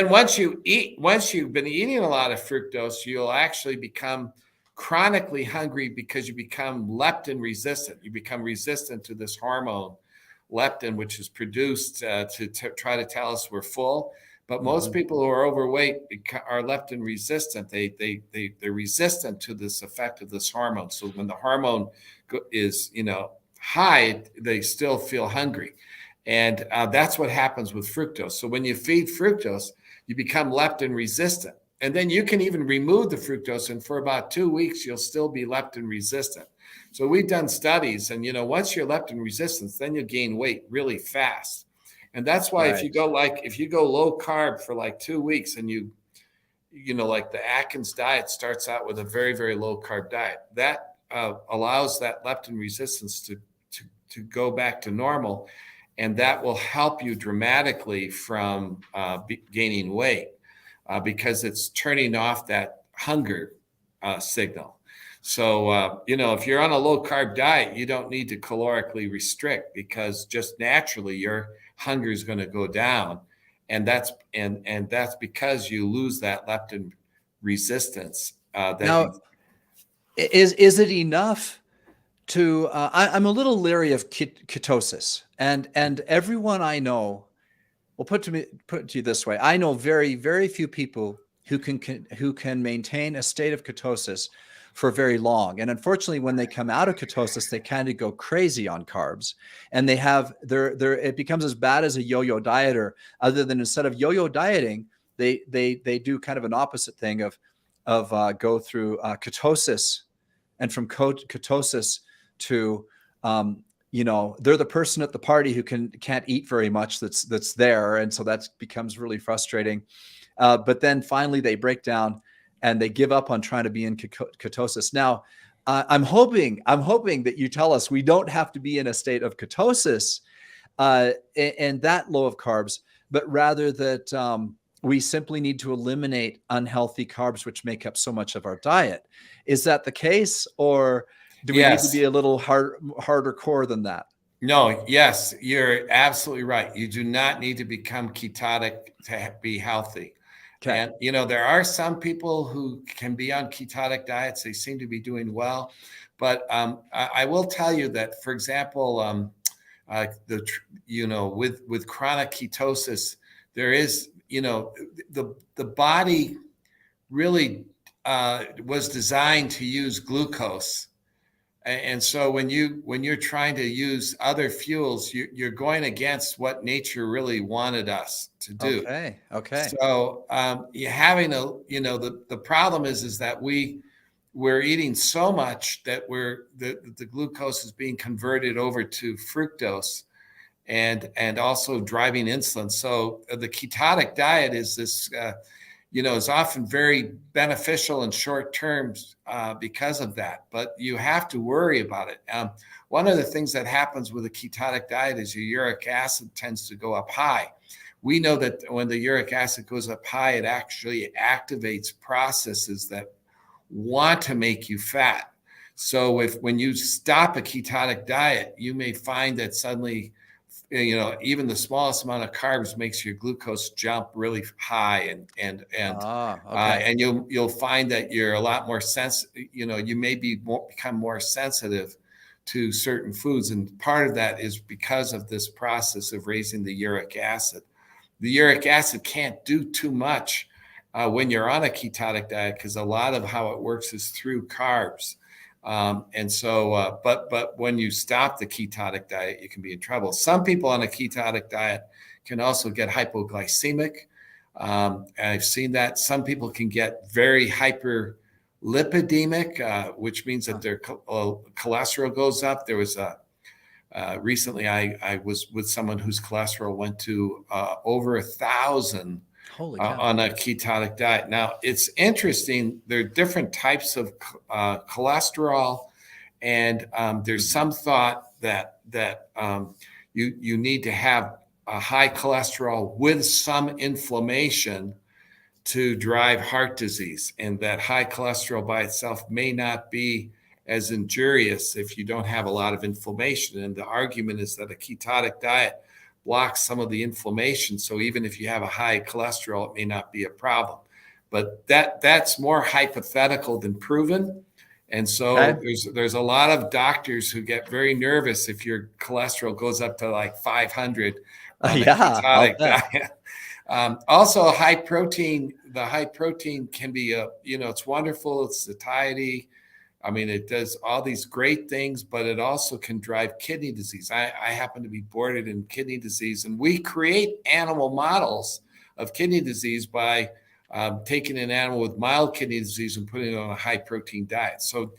once you've been eating a lot of fructose, you'll actually become chronically hungry because you become leptin resistant. You become resistant to this hormone leptin, which is produced to try to tell us we're full. But most people who are overweight are leptin resistant. They're resistant to this effect of this hormone. So when the hormone is high, they still feel hungry, and that's what happens with fructose. So when you feed fructose, you become leptin resistant, and then you can even remove the fructose, and for about 2 weeks you'll still be leptin resistant. So we've done studies, and once you're leptin resistant, then you gain weight really fast. And that's why if you go low carb for like 2 weeks, and like the Atkins diet starts out with a very, very low carb diet, that allows that leptin resistance to go back to normal. And that will help you dramatically from gaining weight because it's turning off that hunger signal. So, if you're on a low carb diet, you don't need to calorically restrict because just naturally your hunger is going to go down. And that's because you lose that leptin resistance. Is it enough to, I'm a little leery of ketosis, and everyone I know, well, put it to you this way. I know very, very few people who can maintain a state of ketosis for very long. And unfortunately, when they come out of ketosis, they kind of go crazy on carbs, and they have it becomes as bad as a yo-yo dieter, other than instead of yo-yo dieting, they do kind of an opposite thing of go through ketosis, and from ketosis to they're the person at the party who can't eat very much that's there, and so that becomes really frustrating. But then finally they break down and they give up on trying to be in ketosis. Now, I'm hoping that you tell us we don't have to be in a state of ketosis and that low of carbs, but rather that we simply need to eliminate unhealthy carbs, which make up so much of our diet. Is that the case, or do we need to be a little harder core than that? No, yes, you're absolutely right. You do not need to become ketotic to be healthy. Okay. And, there are some people who can be on ketotic diets. They seem to be doing well. But I will tell you that, for example, with chronic ketosis, there is, the body really was designed to use glucose. And so when you're trying to use other fuels, you're going against what nature really wanted us to do. Okay. So you're having the problem is that we're eating so much that the glucose is being converted over to fructose, and also driving insulin. So the ketotic diet is this. Is often very beneficial in short terms because of that, but you have to worry about it. One of the things that happens with a ketotic diet is your uric acid tends to go up high. We know that when the uric acid goes up high, it actually activates processes that want to make you fat. So when you stop a ketotic diet, you may find that suddenly even the smallest amount of carbs makes your glucose jump really high, and you'll find that you're a lot more sensitive. You may become more sensitive to certain foods, and part of that is because of this process of raising the uric acid. the uric acid can't do too much when you're on a ketotic diet, because a lot of how it works is through carbs. But when you stop the ketotic diet, you can be in trouble. Some people on a ketotic diet can also get hypoglycemic. I've seen that. Some people can get very hyperlipidemic, which means that their cholesterol goes up. There was recently I was with someone whose cholesterol went to over 1,000 on a ketotic diet. Now, it's interesting. There are different types of cholesterol, and there's some thought that you need to have a high cholesterol with some inflammation to drive heart disease, and that high cholesterol by itself may not be as injurious if you don't have a lot of inflammation. And the argument is that a ketotic diet blocks some of the inflammation. So even if you have a high cholesterol, it may not be a problem. But that's more hypothetical than proven. And so there's a lot of doctors who get very nervous if your cholesterol goes up to like 500 on a ketotic diet. Also, the high protein can be it's wonderful. It's satiety. I mean, it does all these great things, but it also can drive kidney disease. I happen to be boarded in kidney disease, and we create animal models of kidney disease by taking an animal with mild kidney disease and putting it on a high protein diet. So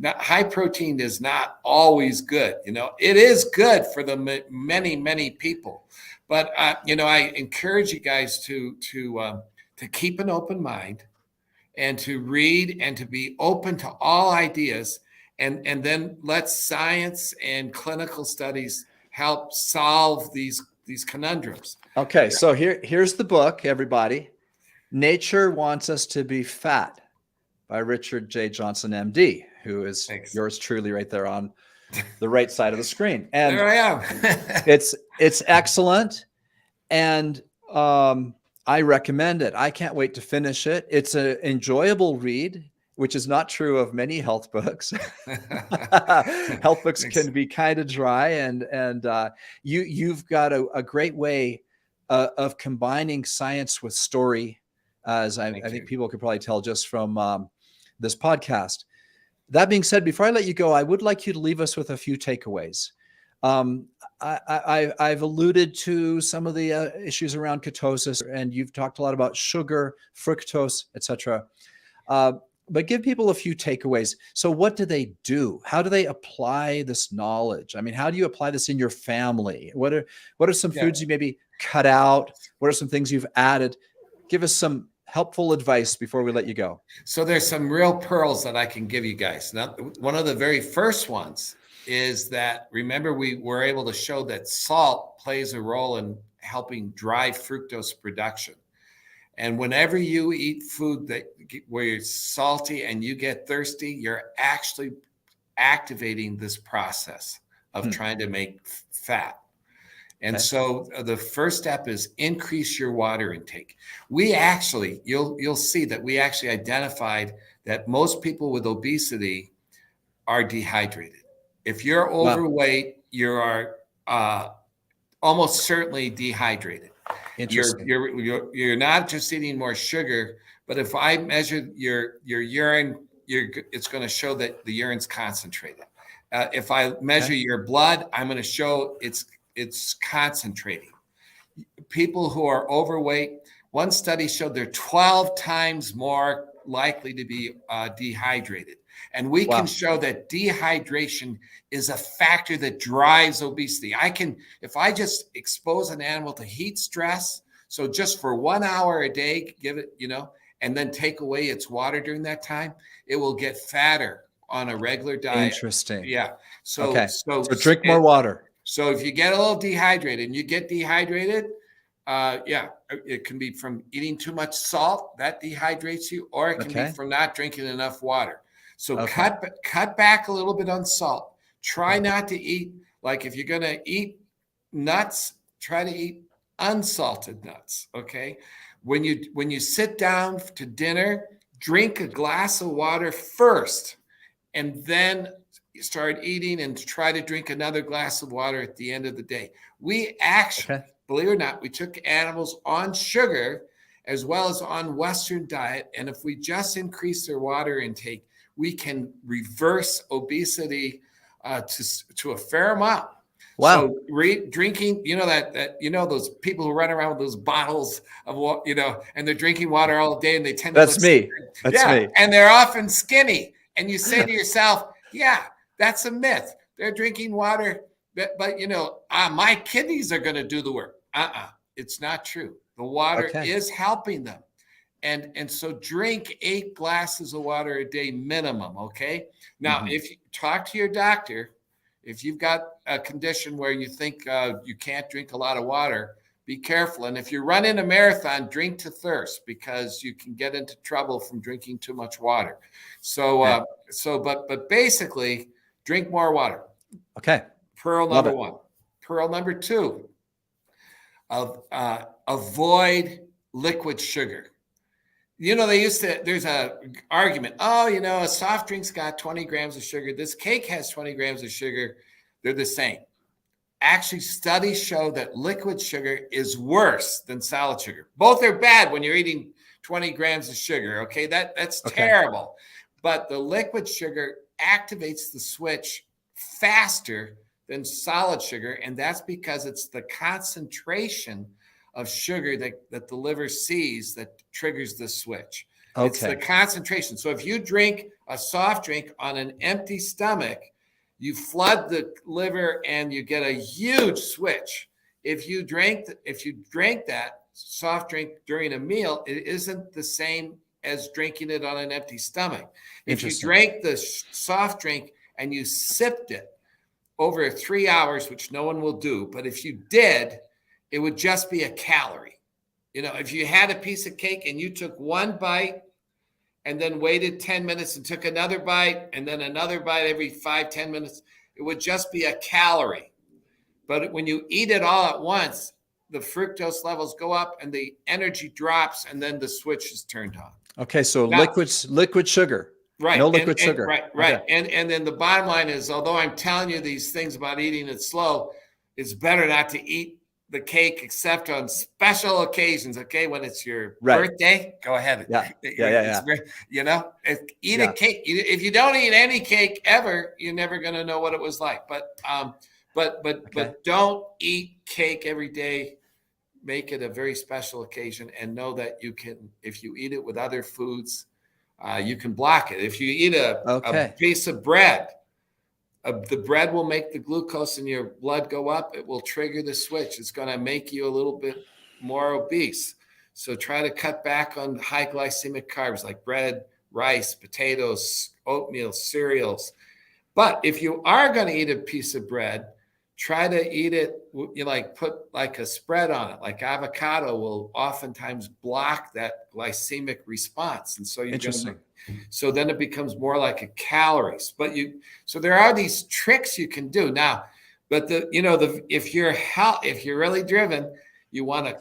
high protein is not always good. It is good for the many, many people. But, I encourage you guys to keep an open mind, and to read and to be open to all ideas, and then let science and clinical studies help solve these conundrums. Okay, so here's the book, everybody. Nature Wants Us to Be Fat by Richard J. Johnson, MD, who is yours truly right there on the right side of the screen. And there I am. it's excellent, and I recommend it. I can't wait to finish it. It's an enjoyable read, which is not true of many health books. Health books can be kind of dry, and you've got a great way of combining science with story, as I think people could probably tell just from this podcast. That being said, before I let you go, I would like you to leave us with a few takeaways. I've alluded to some of the issues around ketosis, and you've talked a lot about sugar, fructose, etc. But give people a few takeaways. So what do they do? How do they apply this knowledge? I mean, how do you apply this in your family? What are some foods you maybe cut out? What are some things you've added? Give us some helpful advice before we let you go. So there's some real pearls that I can give you guys. Now, one of the very first ones is that, remember, we were able to show that salt plays a role in helping drive fructose production. And whenever you eat food where it's salty and you get thirsty, you're actually activating this process of trying to make fat. And so the first step is increase your water intake. We actually, you'll see that we actually identified that most people with obesity are dehydrated. If you're overweight, you are almost certainly dehydrated. Interesting. You're not just eating more sugar, but if I measure your urine, it's going to show that the urine's concentrated. If I measure your blood, I'm going to show it's concentrating. People who are overweight, one study showed they're 12 times more likely to be dehydrated. And we can show that dehydration is a factor that drives obesity. If I just expose an animal to heat stress, so just for 1 hour a day, give it, and then take away its water during that time, it will get fatter on a regular diet. Interesting. Yeah. So drink more water. So if you get a little dehydrated and you get dehydrated, it can be from eating too much salt, that dehydrates you, or it can be from not drinking enough water. So cut back a little bit on salt. Try not to eat, like if you're going to eat nuts, try to eat unsalted nuts, okay? When you sit down to dinner, drink a glass of water first, and then start eating and try to drink another glass of water at the end of the day. We actually, believe it or not, we took animals on sugar as well as on Western diet. And if we just increase their water intake, we can reverse obesity to a fair amount. Wow. So drinking, those people who run around with those bottles of water, and they're drinking water all day, and they tend to That's look me. That's me. and they're often skinny. And you say to yourself, yeah, that's a myth. They're drinking water, but my kidneys are going to do the work. It's not true. The water is helping them. And so drink 8 glasses of water a day minimum, okay? Now, if you talk to your doctor, if you've got a condition where you think you can't drink a lot of water, be careful. And if you're running a marathon, drink to thirst, because you can get into trouble from drinking too much water. So, but basically, drink more water. Okay. Pearl number 1. Pearl number 2, avoid liquid sugar. There's a argument. A soft drink's got 20 grams of sugar. This cake has 20 grams of sugar. They're the same. Actually, studies show that liquid sugar is worse than solid sugar. Both are bad when you're eating 20 grams of sugar. Okay, that's terrible. But the liquid sugar activates the switch faster than solid sugar, and that's because it's the concentration of sugar that the liver sees that triggers the switch. It's the concentration. So if you drink a soft drink on an empty stomach, you flood the liver and you get a huge switch. If you drank that soft drink during a meal, it isn't the same as drinking it on an empty stomach. If you drank the soft drink and you sipped it over 3 hours, which no one will do, but if you did, it would just be a calorie. If you had a piece of cake and you took one bite and then waited 10 minutes and took another bite and then another bite every 5-10 minutes, it would just be a calorie. But when you eat it all at once, the fructose levels go up and the energy drops, and then the switch is turned on. Okay, so now, liquid sugar. Right. No liquid sugar. Right. Okay. And then the bottom line is, although I'm telling you these things about eating it slow, it's better not to eat the cake except on special occasions. Okay, when it's your birthday, go ahead. Yeah. Eat a cake. If you don't eat any cake ever, you're never going to know what it was like. But don't eat cake every day. Make it a very special occasion, and know that you can, if you eat it with other foods, you can block it. If you eat a piece of bread, the bread will make the glucose in your blood go up. It will trigger the switch. It's going to make you a little bit more obese. So try to cut back on high glycemic carbs like bread, rice, potatoes, oatmeal, cereals. But if you are going to eat a piece of bread, try to eat it, put like a spread on it. Like avocado will oftentimes block that glycemic response. And so so then it becomes more like a calories. So there are these tricks you can do now. But if you're really driven, you want to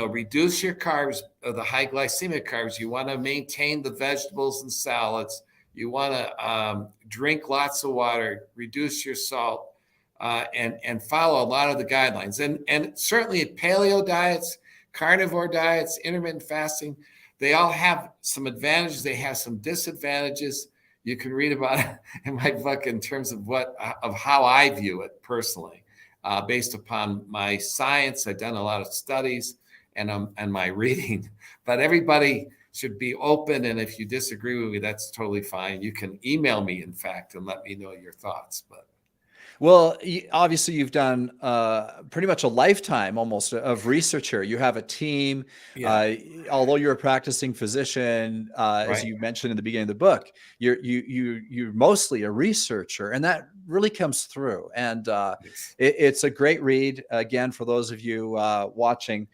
reduce your carbs, the high glycemic carbs. You want to maintain the vegetables and salads. You want to drink lots of water, reduce your salt. And follow a lot of the guidelines. And certainly paleo diets, carnivore diets, intermittent fasting, they all have some advantages. They have some disadvantages. You can read about it in my book in terms of how I view it personally, based upon my science. I've done a lot of studies and my reading. But everybody should be open. And if you disagree with me, that's totally fine. You can email me, in fact, and let me know your thoughts. Well, obviously, you've done pretty much a lifetime almost of research here. You have a team. Although you're a practicing physician, as you mentioned in the beginning of the book, you're mostly a researcher, and that really comes through. And it's a great read. Again, for those of you watching,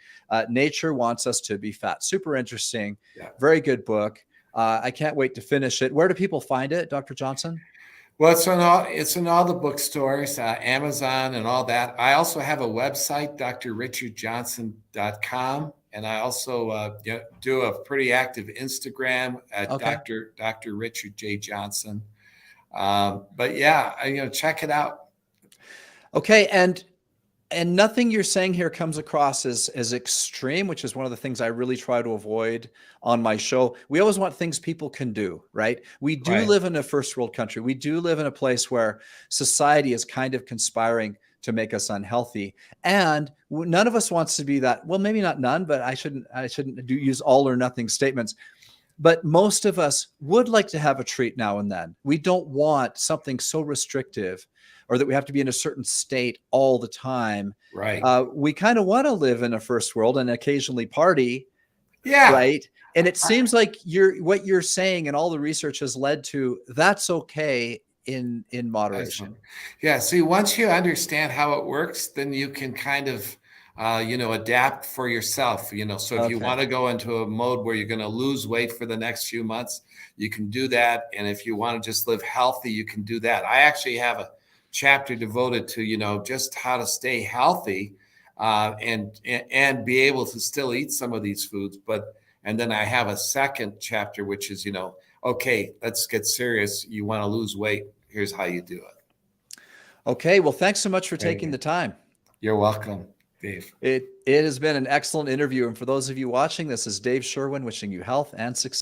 Nature Wants Us to Be Fat. Super interesting. Yeah. Very good book. I can't wait to finish it. Where do people find it, Dr. Johnson? Well, it's in all the bookstores, Amazon and all that. I also have a website, drrichardjohnson.com. And I also do a pretty active Instagram at Dr. Richard J. Johnson. But yeah, check it out. Okay. And And nothing you're saying here comes across as extreme, which is one of the things I really try to avoid on my show. We always want things people can do, right? We do Right. live in a first world country. We do live in a place where society is kind of conspiring to make us unhealthy. And none of us wants to be that. Well, maybe not none, but I shouldn't use all or nothing statements. But most of us would like to have a treat now and then. We don't want something so restrictive or that we have to be in a certain state all the time. Right. We kind of want to live in a first world and occasionally party, Yeah. right? And it seems like what you're saying and all the research has led to that's okay in moderation. Excellent. Yeah. See, once you understand how it works, then you can kind of, adapt for yourself. So if you Okay. want to go into a mode where you're going to lose weight for the next few months, you can do that. And if you want to just live healthy, you can do that. I actually have a chapter devoted to, just how to stay healthy, and be able to still eat some of these foods. And then I have a second chapter, which is, okay, let's get serious. You want to lose weight. Here's how you do it. Okay. Well, thanks so much for Very taking good. the time. You're welcome, Dave. It has been an excellent interview. And for those of you watching, this is Dave Sherwin wishing you health and success.